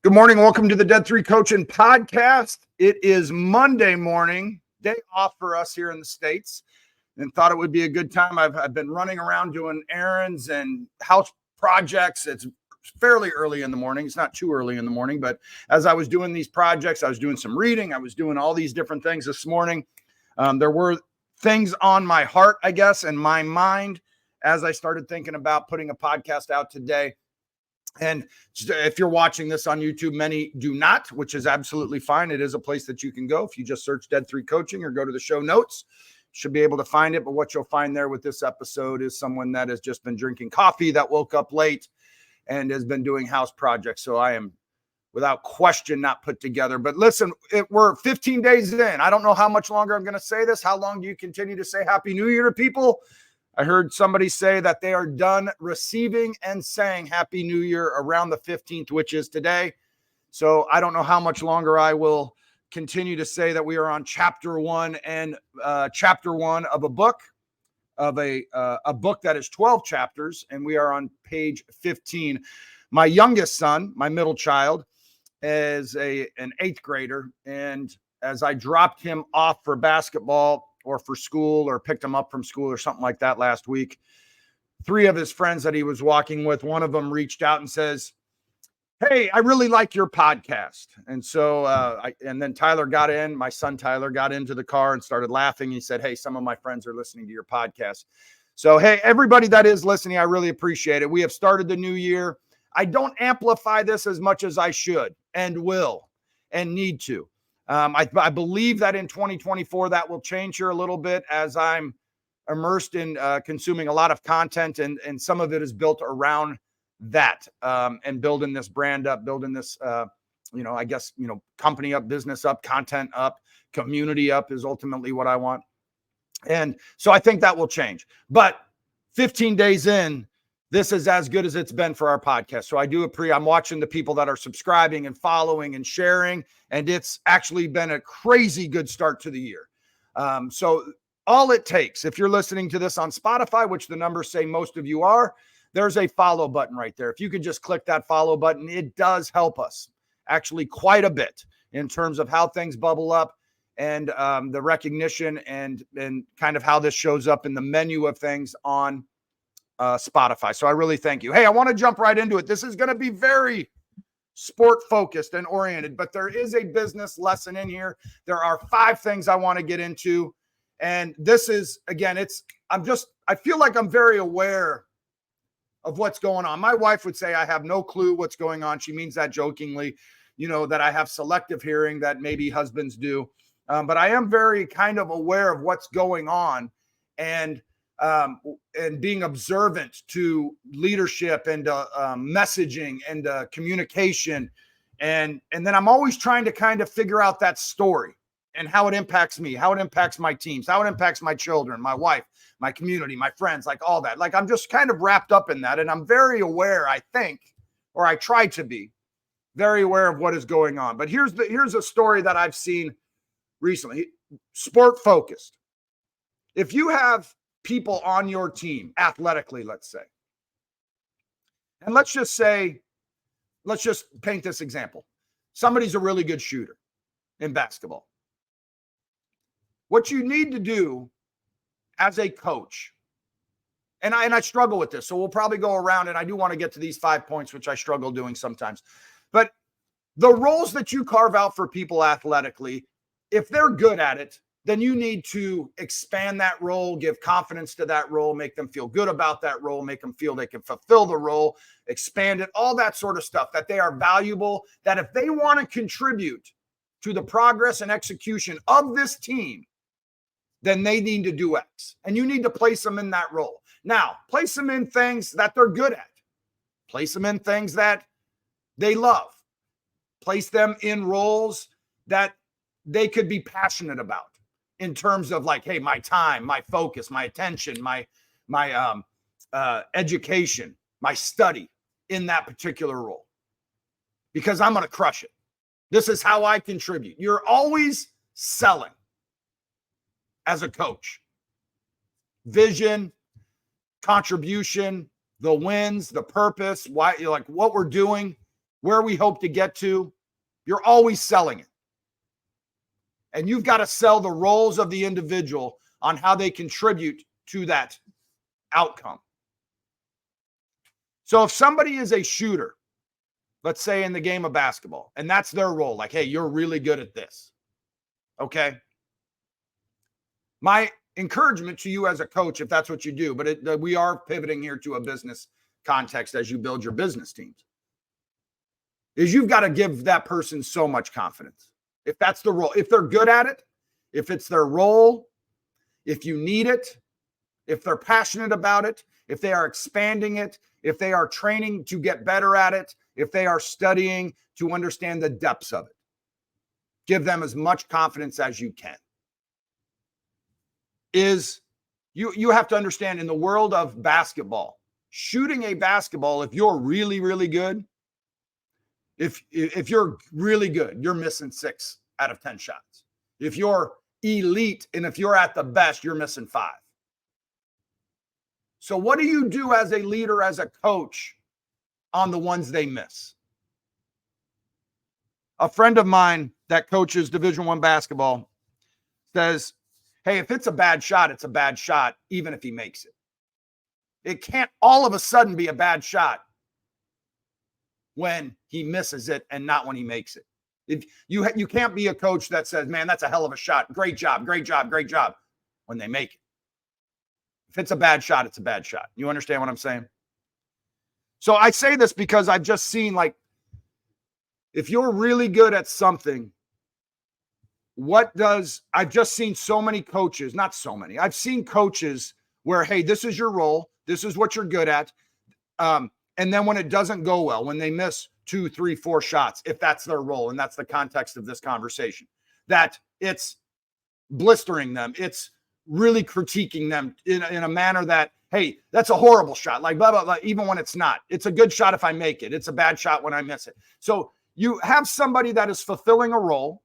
Good morning. Welcome to the Dead 3 Coaching Podcast. It is Monday morning, day off for us here in the States, and thought it would be a good time. I've been running around doing errands and house projects. It's fairly early in the morning. It's not too early in the morning, but as I was doing these projects, I was doing some reading. I was doing all these different things this morning. There were things on my heart, I guess, and my mind as I started thinking about putting a podcast out today. And if you're watching this on YouTube, many do not, which is absolutely fine. It is a place that you can go. If you just search Dead 3 Coaching or go to the show notes, you should be able to find it. But what you'll find there with this episode is someone that has just been drinking coffee, that woke up late and has been doing house projects. So I am, without question, not put together. But listen, we're 15 days in. I don't know how much longer I'm going to say this. How long do you continue to say Happy New Year to people? I heard somebody say that they are done receiving and saying Happy New Year around the 15th, which is today. So I don't know how much longer I will continue to say that we are on chapter one of a book, a book that is 12 chapters, and we are on page 15. My youngest son, my middle child, is an eighth grader, and as I dropped him off for basketball or for school or picked him up from school or something like that last week, three of his friends that he was walking with, one of them reached out and says, "Hey, I really like your podcast." And so, and then Tyler got in, my son Tyler got into the car and started laughing. He said, "Hey, some of my friends are listening to your podcast." So, hey, everybody that is listening, I really appreciate it. We have started the new year. I don't amplify this as much as I should and will and need to. I believe that in 2024, that will change here a little bit as I'm immersed in consuming a lot of content, and some of it is built around that, and building this brand up, building this, company up, business up, content up, community up is ultimately what I want. And so I think that will change. But 15 days in, this is as good as it's been for our podcast. So I'm watching the people that are subscribing and following and sharing, and it's actually been a crazy good start to the year. So all it takes, if you're listening to this on Spotify, which the numbers say most of you are, there's a follow button right there. If you could just click that follow button, it does help us actually quite a bit in terms of how things bubble up and the recognition and kind of how this shows up in the menu of things on Spotify. So I really thank you. Hey, I want to jump right into it. This is going to be very sport focused and oriented, but there is a business lesson in here. There are 5 things I want to get into. And this is, again, I feel like I'm very aware of what's going on. My wife would say I have no clue what's going on. She means that jokingly, that I have selective hearing that maybe husbands do. But I am very kind of aware of what's going on and being observant to leadership and messaging and communication. And then I'm always trying to kind of figure out that story and how it impacts me, how it impacts my teams, how it impacts my children, my wife, my community, my friends, like all that. Like I'm just kind of wrapped up in that. And I'm very aware, I think, or I try to be very aware of what is going on. But here's a story that I've seen recently, sport focused. If you have people on your team athletically, let's say, and let's just paint this example. Somebody's a really good shooter in basketball. What you need to do as a coach, and I struggle with this, so we'll probably go around, and I do want to get to these 5 points, which I struggle doing sometimes. But the roles that you carve out for people athletically, if they're good at it, then you need to expand that role, give confidence to that role, make them feel good about that role, make them feel they can fulfill the role, expand it, all that sort of stuff, that they are valuable, that if they want to contribute to the progress and execution of this team, then they need to do X. And you need to place them in that role. Now, place them in things that they're good at. Place them in things that they love. Place them in roles that they could be passionate about in terms of like, hey, my time, my focus, my attention, my education, my study in that particular role, because I'm going to crush it. This is how I contribute. You're always selling as a coach. Vision, contribution, the wins, the purpose, why, like what we're doing, where we hope to get to, you're always selling it. And you've got to sell the roles of the individual on how they contribute to that outcome. So if somebody is a shooter, let's say in the game of basketball, and that's their role, like, hey, you're really good at this. Okay. My encouragement to you as a coach, if that's what you do, but we are pivoting here to a business context as you build your business teams, is you've got to give that person so much confidence. If that's the role, if they're good at it, if it's their role, if you need it, if they're passionate about it, if they are expanding it, if they are training to get better at it, if they are studying to understand the depths of it, give them as much confidence as you can. You have to understand, in the world of basketball, shooting a basketball, if you're really, really good, if you're really good, you're missing 6 out of 10 shots. If you're elite and if you're at the best, you're missing 5. So what do you do as a leader, as a coach, on the ones they miss? A friend of mine that coaches Division I basketball says, hey, if it's a bad shot, it's a bad shot, even if he makes it. It can't all of a sudden be a bad shot when he misses it and not when he makes it. If you can't be a coach that says, man, that's a hell of a shot. Great job, great job, great job, when they make it. If it's a bad shot, it's a bad shot. You understand what I'm saying? So I say this because I've just seen, like, if you're really good at something, I've just seen so many coaches, not so many, I've seen coaches where, hey, this is your role, this is what you're good at. And then when it doesn't go well, when they miss 2, 3, 4 shots, if that's their role, and that's the context of this conversation, that it's blistering them, it's really critiquing them in a manner that, hey, that's a horrible shot, like blah, blah, blah, even when it's not. It's a good shot if I make it. It's a bad shot when I miss it. So you have somebody that is fulfilling a role.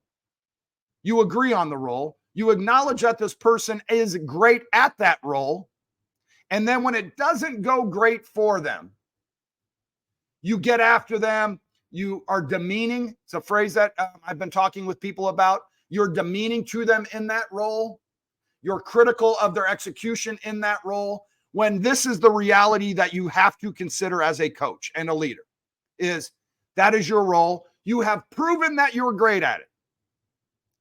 You agree on the role. You acknowledge that this person is great at that role. And then when it doesn't go great for them, you get after them. You are demeaning. It's a phrase that I've been talking with people about. You're demeaning to them in that role. You're critical of their execution in that role, when this is the reality that you have to consider as a coach and a leader, is that is your role. You have proven that you're great at it.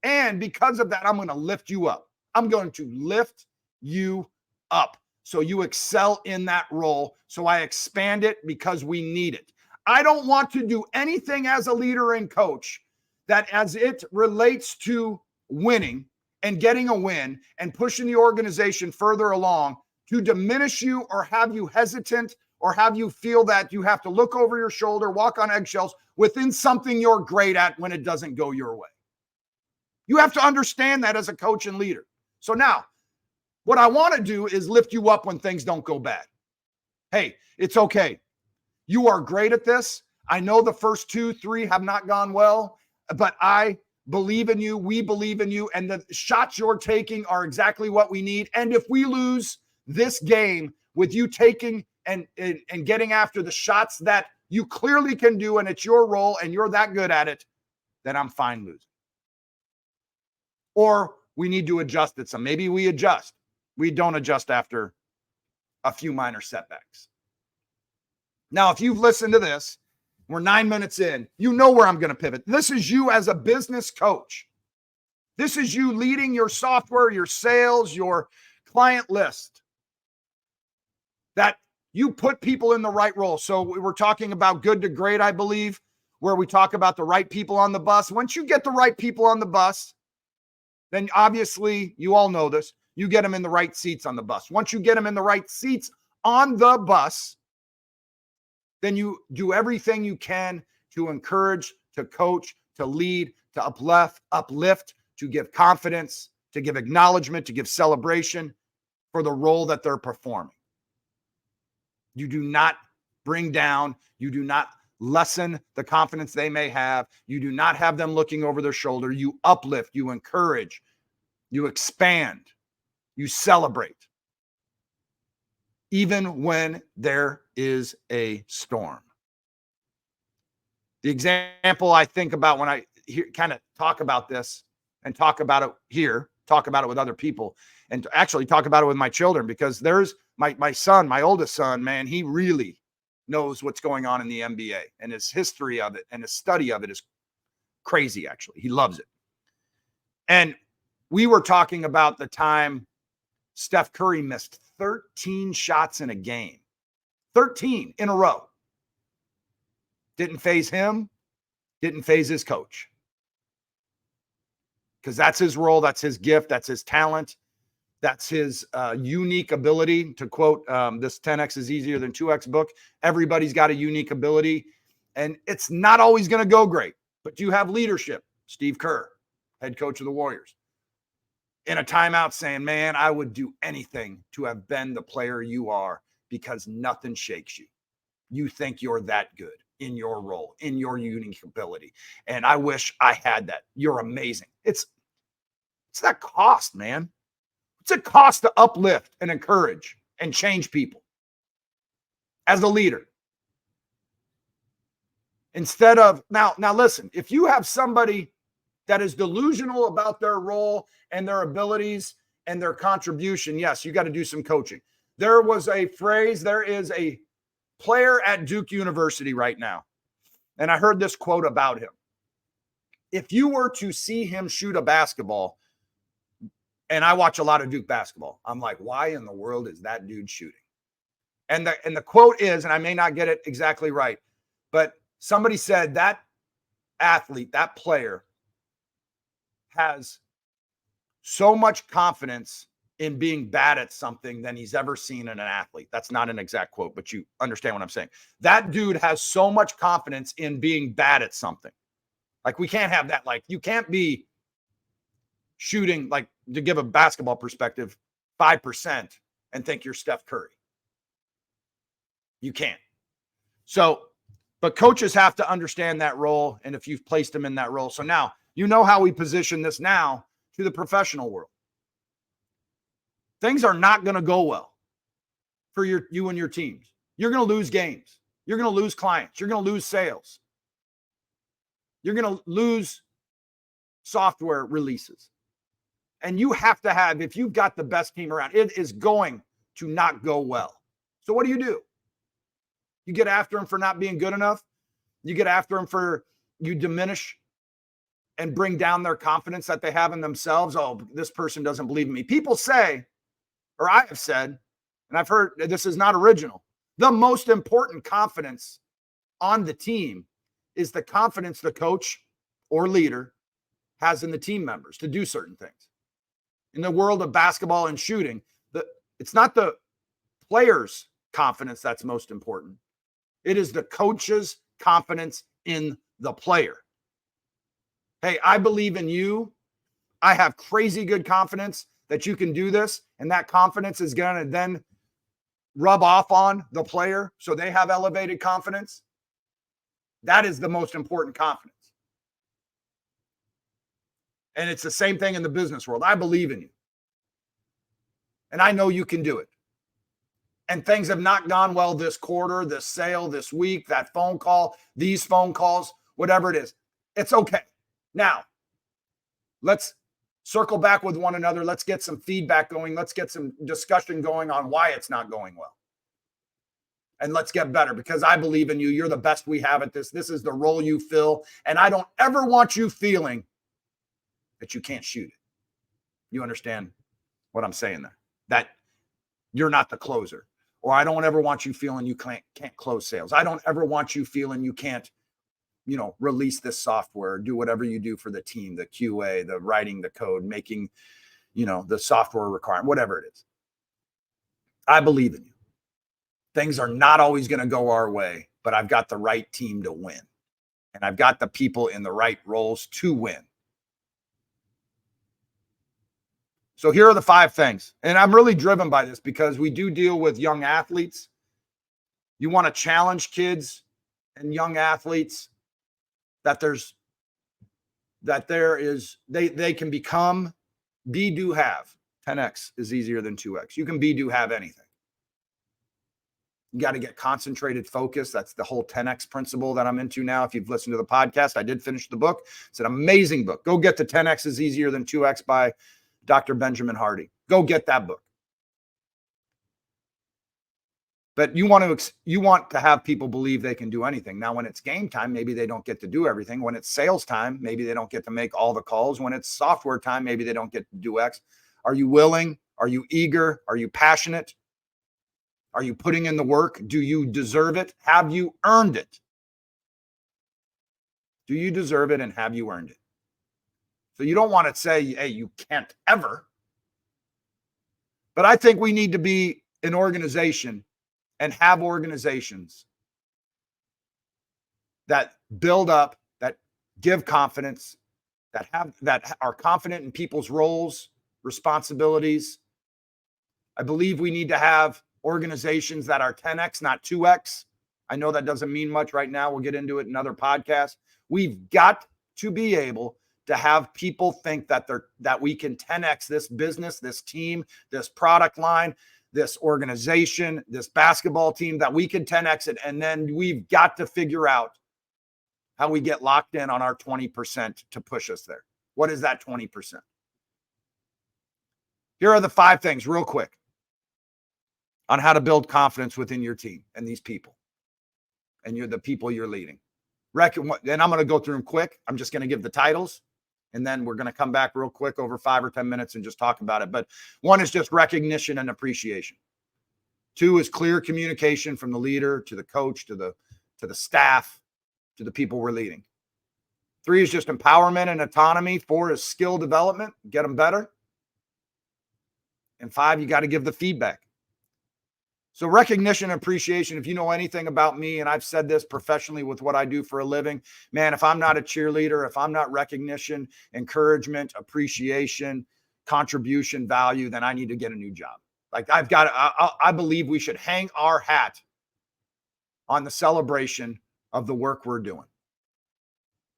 And because of that, I'm going to lift you up. I'm going to lift you up so you excel in that role. So I expand it because we need it. I don't want to do anything as a leader and coach that, as it relates to winning and getting a win and pushing the organization further along, to diminish you or have you hesitant or have you feel that you have to look over your shoulder, walk on eggshells within something you're great at when it doesn't go your way. You have to understand that as a coach and leader. So now, what I want to do is lift you up when things don't go bad. Hey, it's okay. You are great at this. I know the first 2, 3 have not gone well, but I believe in you. We believe in you. And the shots you're taking are exactly what we need. And if we lose this game with you taking and getting after the shots that you clearly can do, and it's your role and you're that good at it, then I'm fine losing. Or we need to adjust it some. Maybe we adjust. We don't adjust after a few minor setbacks. Now, if you've listened to this, we're 9 minutes in, you know where I'm going to pivot. This is you as a business coach. This is you leading your software, your sales, your client list, that you put people in the right role. So we were talking about good to great, I believe, where we talk about the right people on the bus. Once you get the right people on the bus, then obviously, you all know this, you get them in the right seats on the bus. Once you get them in the right seats on the bus, then you do everything you can to encourage, to coach, to lead, to uplift, to give confidence, to give acknowledgement, to give celebration for the role that they're performing. You do not bring down, you do not lessen the confidence they may have. You do not have them looking over their shoulder. You uplift, you encourage, you expand, you celebrate, even when there is a storm. The example I think about when I kind of talk about this and talk about it here, talk about it with other people, and actually talk about it with my children, because there's my son, my oldest son, man, he really knows what's going on in the NBA, and his history of it and his study of it is crazy. Actually, he loves it. And we were talking about the time Steph Curry missed 13 shots in a game, 13 in a row. Didn't phase him, didn't phase his coach. Because that's his role, that's his gift, that's his talent, that's his unique ability. To quote this 10X is easier than 2X book, everybody's got a unique ability, and it's not always going to go great, but you have leadership. Steve Kerr, head coach of the Warriors, in a timeout saying, man, I would do anything to have been the player you are, because nothing shakes you. You think you're that good in your role, in your unique ability. And I wish I had that. You're amazing. It's that cost, man. It's a cost to uplift and encourage and change people as a leader. Instead of, now listen, if you have somebody that is delusional about their role and their abilities and their contribution, yes, you got to do some coaching. There was a phrase, there is a player at Duke University right now, and I heard this quote about him. If you were to see him shoot a basketball, and I watch a lot of Duke basketball, I'm like, why in the world is that dude shooting? And the quote is, and I may not get it exactly right, but somebody said that athlete, that player, has so much confidence in being bad at something than he's ever seen in an athlete. That's not an exact quote, but you understand what I'm saying. That dude has so much confidence in being bad at something. Like, we can't have that. Like, you can't be shooting, like, to give a basketball perspective, 5% and think you're Steph Curry. You can't. So, but coaches have to understand that role, and if you've placed them in that role. So now, you know how we position this now to the professional world. Things are not going to go well for you and your teams. You're going to lose games. You're going to lose clients. You're going to lose sales. You're going to lose software releases. And you have to have, if you've got the best team around, it is going to not go well. So what do? You get after them for not being good enough. You get after them for, you diminish and bring down their confidence that they have in themselves. Oh, this person doesn't believe in me. People say, or I have said, and I've heard, this is not original, the most important confidence on the team is the confidence the coach or leader has in the team members to do certain things. In the world of basketball and shooting, it's not the players' confidence that's most important. It is the coach's confidence in the player. Hey, I believe in you. I have crazy good confidence that you can do this, and that confidence is going to then rub off on the player so they have elevated confidence. That is the most important confidence. And it's the same thing in the business world. I believe in you. And I know you can do it. And things have not gone well this quarter, this sale, this week, that phone call, these phone calls, whatever it is. It's okay. Now, let's circle back with one another. Let's get some feedback going. Let's get some discussion going on why it's not going well. And let's get better, because I believe in you. You're the best we have at this. This is the role you fill. And I don't ever want you feeling that you can't shoot it. You understand what I'm saying there? That you're not the closer. Or I don't ever want you feeling you can't close sales. I don't ever want you feeling you can't, release this software, do whatever you do for the team, the QA, the writing the code, making, the software requirement, whatever it is. I believe in you. Things are not always going to go our way, but I've got the right team to win. And I've got the people in the right roles to win. So here are the 5 things. And I'm really driven by this because we do deal with young athletes. You want to challenge kids and young athletes that they can become, be, do, have. 10X is easier than 2X. You can be, do, have anything. You got to get concentrated focus. That's the whole 10X principle that I'm into now. If you've listened to the podcast, I did finish the book. It's an amazing book. Go get the 10X is Easier Than 2X by Dr. Benjamin Hardy. Go get that book. But you want to have people believe they can do anything. Now, when it's game time, maybe they don't get to do everything. When it's sales time, maybe they don't get to make all the calls. When it's software time, maybe they don't get to do X. Are you willing? Are you eager? Are you passionate? Are you putting in the work? Do you deserve it? Have you earned it? Do you deserve it, and have you earned it? So you don't want to say, hey, you can't ever. But I think we need to be an organization and have organizations that build up, that give confidence, that are confident in people's roles, responsibilities. I believe we need to have organizations that are 10X, not 2X. I know that doesn't mean much right now. We'll get into it in another podcast. We've got to be able to have people think that we can 10X this business, this team, this product line, this organization, this basketball team, that we can 10X it. And then we've got to figure out how we get locked in on our 20% to push us there. What is that 20%? Here are the 5 things real quick on how to build confidence within your team and these people, and you're the people you're leading. And I'm going to go through them quick. I'm just going to give the titles, and then we're going to come back real quick over 5 or 10 minutes and just talk about it. But 1 is just recognition and appreciation. 2 is clear communication from the leader to the coach, to the staff, to the people we're leading. 3 is just empowerment and autonomy. 4 is skill development, get them better. And 5, you got to give the feedback. So recognition and appreciation, if you know anything about me, and I've said this professionally with what I do for a living, man, if I'm not a cheerleader, if I'm not recognition, encouragement, appreciation, contribution, value, then I need to get a new job. Like I believe we should hang our hat on the celebration of the work we're doing.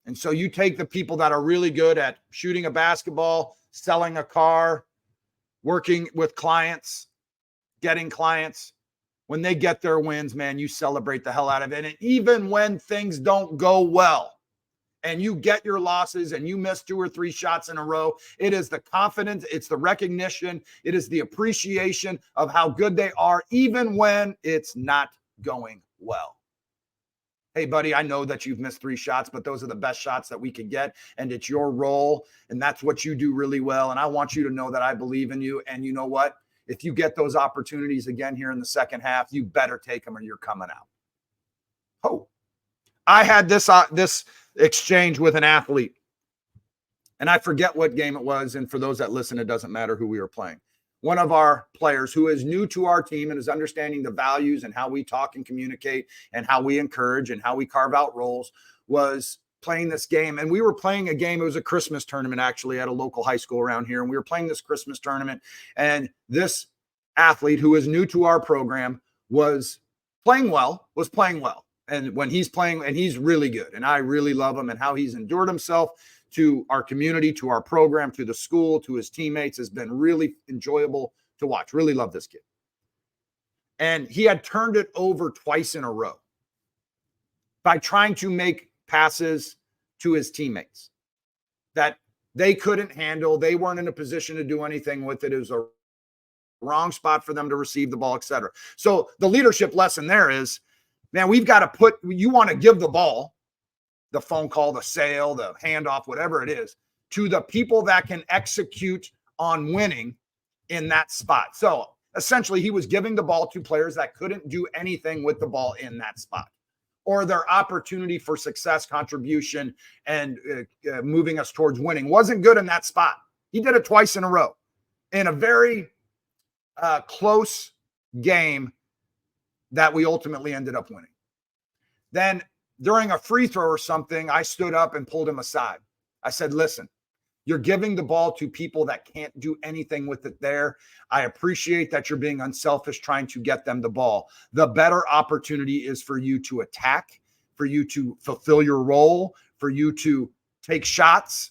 And so you take the people that are really good at shooting a basketball, selling a car, working with clients, getting clients. When they get their wins, man, you celebrate the hell out of it. And even when things don't go well and you get your losses and you miss 2 or 3 shots in a row, it is the confidence, it's the recognition, it is the appreciation of how good they are, even when it's not going well. Hey, buddy, I know that you've missed 3 shots, but those are the best shots that we could get. And it's your role. And that's what you do really well. And I want you to know that I believe in you. And you know what? If you get those opportunities again here in the second half, you better take them or you're coming out. Oh, I had this exchange with an athlete, and I forget what game it was. And for those that listen, it doesn't matter who we were playing. One of our players who is new to our team and is understanding the values and how we talk and communicate and how we encourage and how we carve out roles was playing this game. And we were playing a game. It was a Christmas tournament, actually, at a local high school around here. And we were playing this Christmas tournament. And this athlete who is new to our program was playing well. And when he's playing, and he's really good. And I really love him, and how he's endured himself to our community, to our program, to the school, to his teammates has been really enjoyable to watch. Really love this kid. And he had turned it over twice in a row by trying to make passes to his teammates that they couldn't handle. They weren't in a position to do anything with it. It was a wrong spot for them to receive the ball, etc. So the leadership lesson there is, man, you want to give the ball, the phone call, the sale, the handoff, whatever it is, to the people that can execute on winning in that spot. So essentially, he was giving the ball to players that couldn't do anything with the ball in that spot, or their opportunity for success, contribution, and moving us towards winning wasn't good in that spot. He did it twice in a row in a very close game that we ultimately ended up winning. Then during a free throw or something, I stood up and pulled him aside. I said, listen, you're giving the ball to people that can't do anything with it there. I appreciate that you're being unselfish trying to get them the ball. The better opportunity is for you to attack, for you to fulfill your role, for you to take shots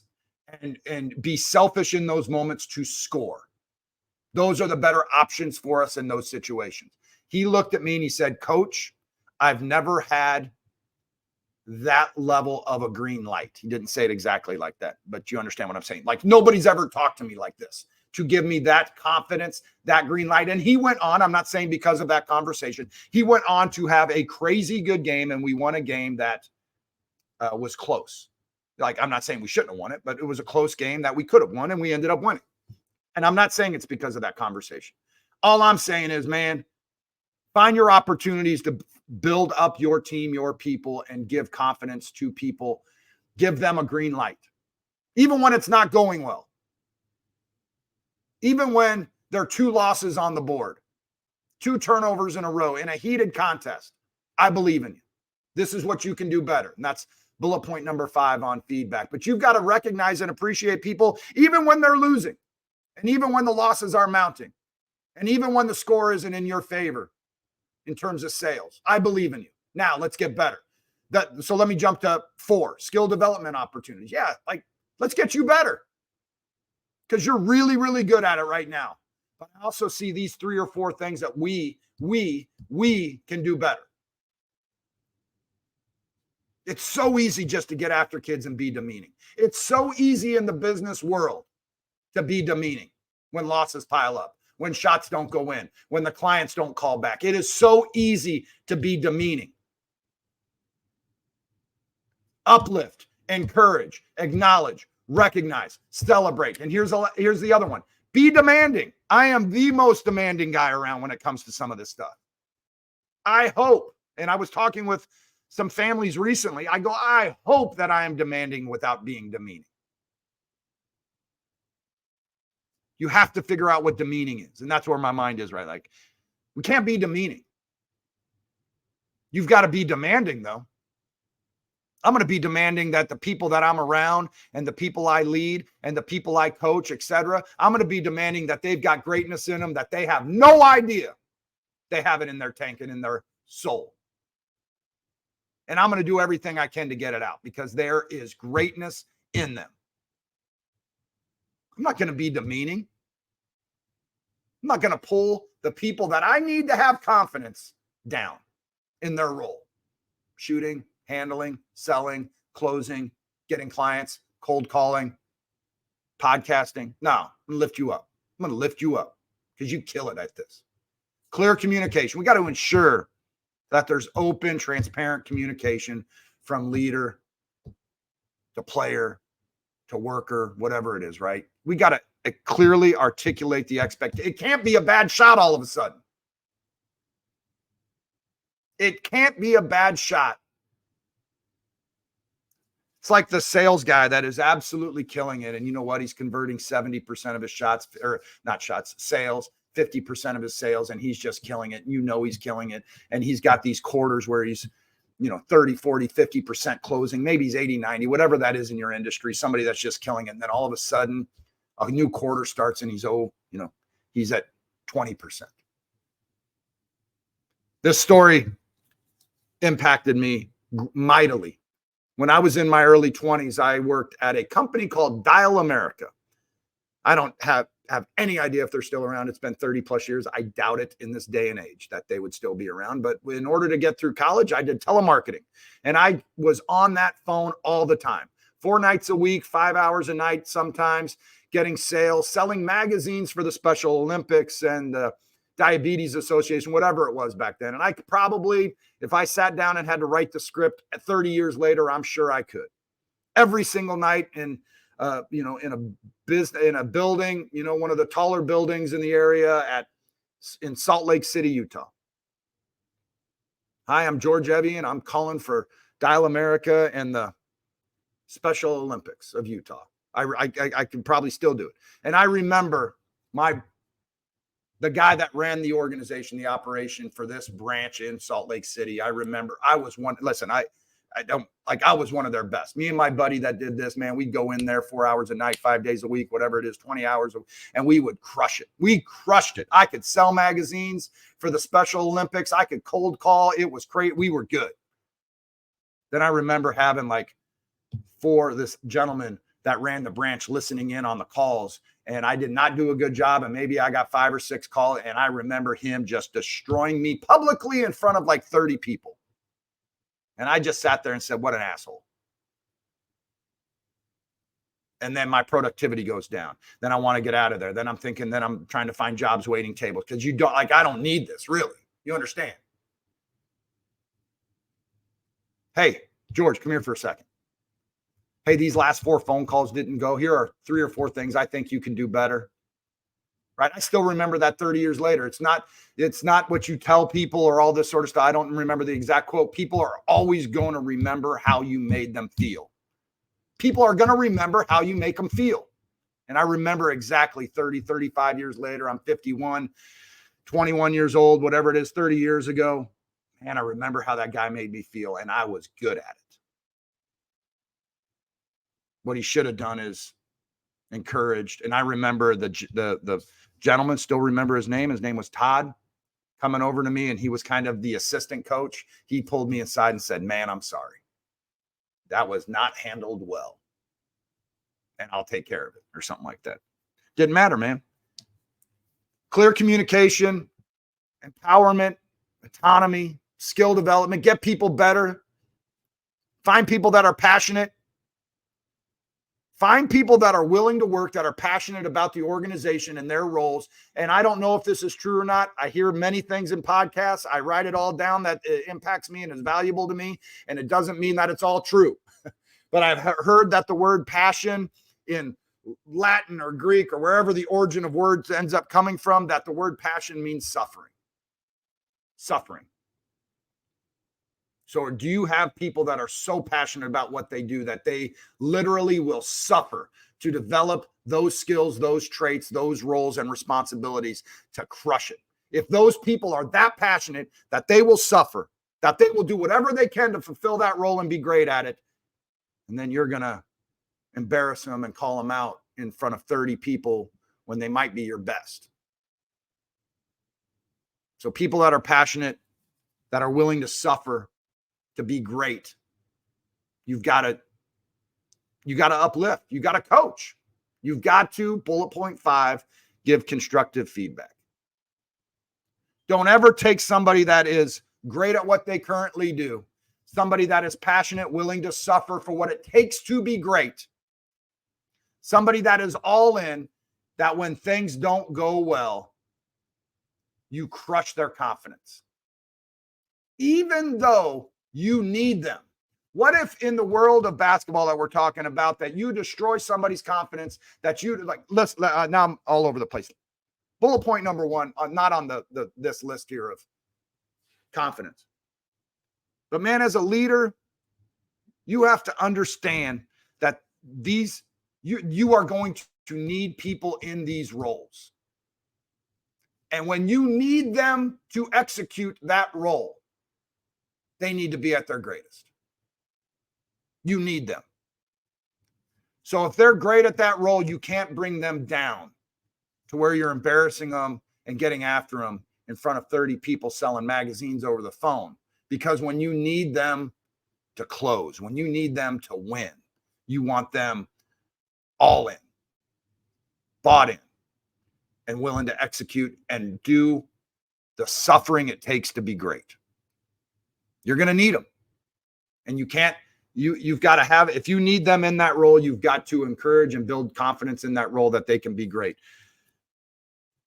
and be selfish in those moments to score. Those are the better options for us in those situations. He looked at me and he said, Coach, I've never had that level of a green light. He didn't say it exactly like that, but you understand what I'm saying. Like, nobody's ever talked to me like this to give me that confidence, that green light. And he went on, I'm not saying because of that conversation, he went on to have a crazy good game, and we won a game that was close. Like, I'm not saying we shouldn't have won it, but it was a close game that we could have won, and we ended up winning. And I'm not saying it's because of that conversation. All I'm saying is, man, find your opportunities to build up your team, your people, and give confidence to people. Give them a green light, even when it's not going well. Even when there are 2 losses on the board, 2 turnovers in a row in a heated contest. I believe in you. This is what you can do better. And that's bullet point number 5 on feedback. But you've got to recognize and appreciate people, even when they're losing, and even when the losses are mounting, and even when the score isn't in your favor in terms of sales. I believe in you. Now let's get better. So let me jump to 4, skill development opportunities. Yeah, like, let's get you better, because you're really, really good at it right now. But I also see these 3 or 4 things that we can do better. It's so easy just to get after kids and be demeaning. It's so easy in the business world to be demeaning when losses pile up, when shots don't go in, when the clients don't call back. It is so easy to be demeaning. Uplift, encourage, acknowledge, recognize, celebrate. And here's the other one. Be demanding. I am the most demanding guy around when it comes to some of this stuff. I hope, and I was talking with some families recently, I hope that I am demanding without being demeaning. You have to figure out what demeaning is. And that's where my mind is, right? Like, we can't be demeaning. You've got to be demanding, though. I'm going to be demanding that the people that I'm around and the people I lead and the people I coach, etc., I'm going to be demanding that they've got greatness in them, that they have no idea they have it in their tank and in their soul. And I'm going to do everything I can to get it out, because there is greatness in them. I'm not going to be demeaning. I'm not going to pull the people that I need to have confidence down in their role. Shooting, handling, selling, closing, getting clients, cold calling, podcasting. No, I'm going to lift you up. I'm going to lift you up because you kill it at this. Clear communication. We got to ensure that there's open, transparent communication from leader to player to worker, whatever it is, right? We got to clearly articulate the expectation. It can't be a bad shot all of a sudden. It can't be a bad shot. It's like the sales guy that is absolutely killing it. And you know what? He's converting 70% of his shots, or not shots, sales, 50% of his sales, and he's just killing it. You know he's killing it. And he's got these quarters where he's, 30, 40, 50% closing. Maybe he's 80, 90, whatever that is in your industry, somebody that's just killing it. And then all of a sudden, a new quarter starts and he's at 20%. This story impacted me mightily. When I was in my early 20s, I worked at a company called Dial America. I don't have any idea if they're still around. It's been 30 plus years. I doubt it in this day and age that they would still be around. But in order to get through college, I did telemarketing. And I was on that phone all the time, 4 nights a week, 5 hours a night sometimes, getting sales, selling magazines for the Special Olympics and the Diabetes Association, whatever it was back then. And I could probably, if I sat down and had to write the script 30 years later, I'm sure I could. Every single night in a building, one of the taller buildings in the area in Salt Lake City, Utah. Hi, I'm George Evian. I'm calling for Dial America and the Special Olympics of Utah. I can probably still do it. And I remember the guy that ran the organization, the operation for this branch in Salt Lake City. I remember I was one. Listen, I was one of their best. Me and my buddy that did this, man, we'd go in there 4 hours a night, 5 days a week, whatever it is, 20 hours, and we would crush it. We crushed it. I could sell magazines for the Special Olympics. I could cold call. It was great. We were good. Then I remember having for this gentleman that ran the branch listening in on the calls. And I did not do a good job. And maybe I got 5 or 6 calls. And I remember him just destroying me publicly in front of like 30 people. And I just sat there and said, what an asshole. And then my productivity goes down. Then I want to get out of there. Then I'm thinking, then I'm trying to find jobs waiting tables because you don't like, I don't need this really. You understand? Hey, George, come here for a second. Hey, these last 4 phone calls didn't go. Here are 3 or 4 things I think you can do better. Right? I still remember that 30 years later. It's not what you tell people or all this sort of stuff. I don't remember the exact quote. People are always going to remember how you made them feel. People are going to remember how you make them feel. And I remember exactly 30, 35 years later, I'm 51, 21 years old, whatever it is, 30 years ago. Man, I remember how that guy made me feel, and I was good at it. What he should have done is encouraged. And I remember the gentleman, still remember his name. His name was Todd, coming over to me, and he was kind of the assistant coach. He pulled me aside and said, man, I'm sorry. That was not handled well. And I'll take care of it, or something like that. Didn't matter, man. Clear communication, empowerment, autonomy, skill development, get people better. Find people that are passionate. Find people that are willing to work, that are passionate about the organization and their roles. And I don't know if this is true or not. I hear many things in podcasts. I write it all down that it impacts me and is valuable to me. And it doesn't mean that it's all true. But I've heard that the word passion in Latin or Greek or wherever the origin of words ends up coming from, that the word passion means suffering. Suffering. So do you have people that are so passionate about what they do that they literally will suffer to develop those skills, those traits, those roles and responsibilities to crush it? If those people are that passionate that they will suffer, that they will do whatever they can to fulfill that role and be great at it, and then you're going to embarrass them and call them out in front of 30 people when they might be your best. So people that are passionate, that are willing to suffer to be great, you've got to uplift. You got to coach. You've got to, bullet point 5, give constructive feedback. Don't ever take somebody that is great at what they currently do, somebody that is passionate, willing to suffer for what it takes to be great, somebody that is all in, that when things don't go well, you crush their confidence, even though you need them. What if in the world of basketball that we're talking about, that you destroy somebody's confidence, that you like, now I'm all over the place. Bullet point number 1, not on this list here of confidence. But man, as a leader, you have to understand that you are going to need people in these roles. And when you need them to execute that role, they need to be at their greatest. You need them. So if they're great at that role, you can't bring them down to where you're embarrassing them and getting after them in front of 30 people selling magazines over the phone. Because when you need them to close, when you need them to win, you want them all in, bought in, and willing to execute and do the suffering it takes to be great. You're going to need them. And you've got to have, if you need them in that role, you've got to encourage and build confidence in that role that they can be great.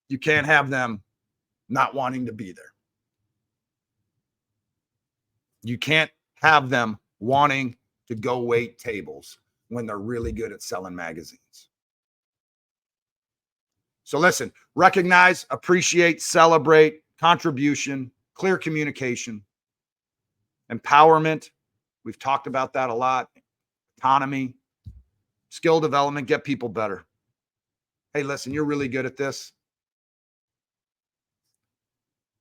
You can't have them not wanting to be there. You can't have them wanting to go wait tables when they're really good at selling magazines. So listen, recognize, appreciate, celebrate, contribution, clear communication, empowerment. We've talked about that a lot. Autonomy, skill development, get people better. Hey, listen, you're really good at this.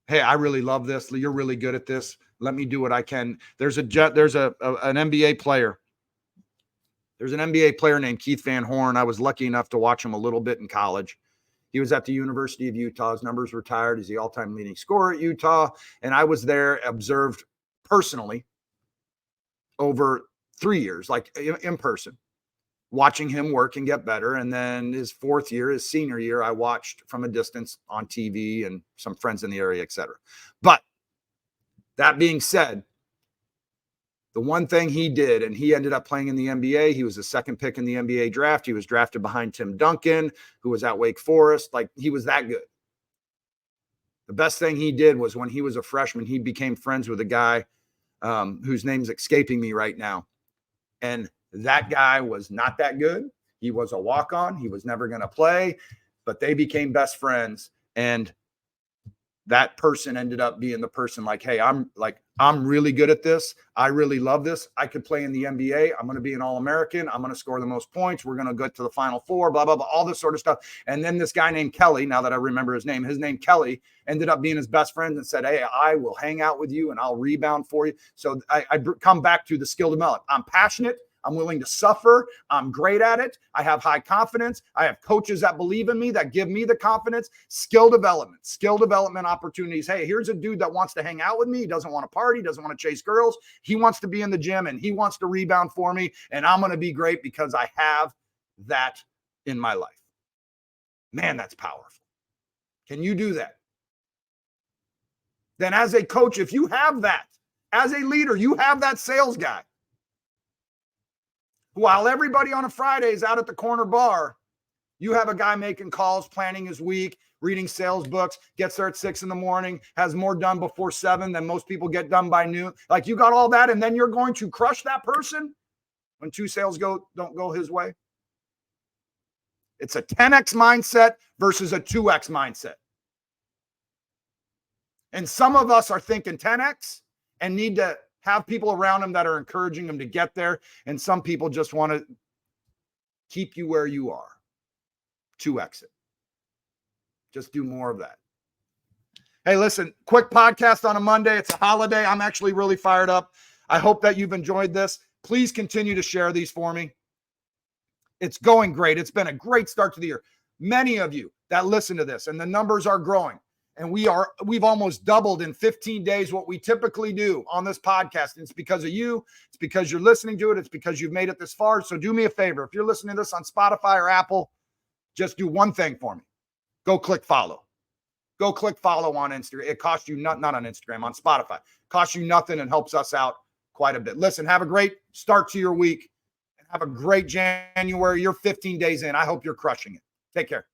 Hey, I really love this. You're really good at this. Let me do what I can. There's an NBA player. There's an NBA player named Keith Van Horn. I was lucky enough to watch him a little bit in college. He was at the University of Utah. His numbers retired. He's the all-time leading scorer at Utah. And I was there, observed personally over 3 years, like in person. watching him work and get better. And then his fourth year, his senior year, I watched from a distance on TV and some friends in the area, etc. But that being said, the one thing he did, and he ended up playing in the NBA. He was the second pick in the NBA draft. He was drafted behind Tim Duncan, who was at Wake Forest. Like, he was that good. The best thing he did was when he was a freshman, he became friends with a guy whose name's escaping me right now. And that guy was not that good. He was a walk-on. He was never going to play, but they became best friends. And that person ended up being the person like, hey, I'm really good at this. I really love this. I could play in the NBA. I'm going to be an All-American. I'm going to score the most points. We're going to get to the Final Four, blah, blah, blah, all this sort of stuff. And then this guy named Kelly, now that I remember his name Kelly, ended up being his best friend and said, hey, I will hang out with you and I'll rebound for you. So I come back to the skill development. I'm passionate. I'm willing to suffer. I'm great at it. I have high confidence. I have coaches that believe in me, that give me the confidence. Skill development opportunities. Hey, here's a dude that wants to hang out with me. He doesn't want to party, doesn't want to chase girls. He wants to be in the gym and he wants to rebound for me. And I'm going to be great because I have that in my life. Man, that's powerful. Can you do that? Then as a coach, if you have that, as a leader, you have that sales guy. While everybody on a Friday is out at the corner bar, you have a guy making calls, planning his week, reading sales books, gets there at 6 a.m, has more done before 7 than most people get done by noon. Like, you got all that, and then you're going to crush that person when 2 sales don't go his way. It's a 10x mindset versus a 2x mindset. And some of us are thinking 10x and need to have people around them that are encouraging them to get there. And some people just want to keep you where you are. 2x it. Just do more of that. Hey, listen, quick podcast on a Monday. It's a holiday. I'm actually really fired up. I hope that you've enjoyed this. Please continue to share these for me. It's going great. It's been a great start to the year. Many of you that listen to this, and the numbers are growing. And we've almost doubled in 15 days what we typically do on this podcast. And it's because of you. It's because you're listening to it. It's because you've made it this far. So do me a favor. If you're listening to this on Spotify or Apple, just do one thing for me. Go click follow. Go click follow on Instagram. It costs you not on Instagram, on Spotify. It costs you nothing and helps us out quite a bit. Listen, have a great start to your week and have a great January. You're 15 days in. I hope you're crushing it. Take care.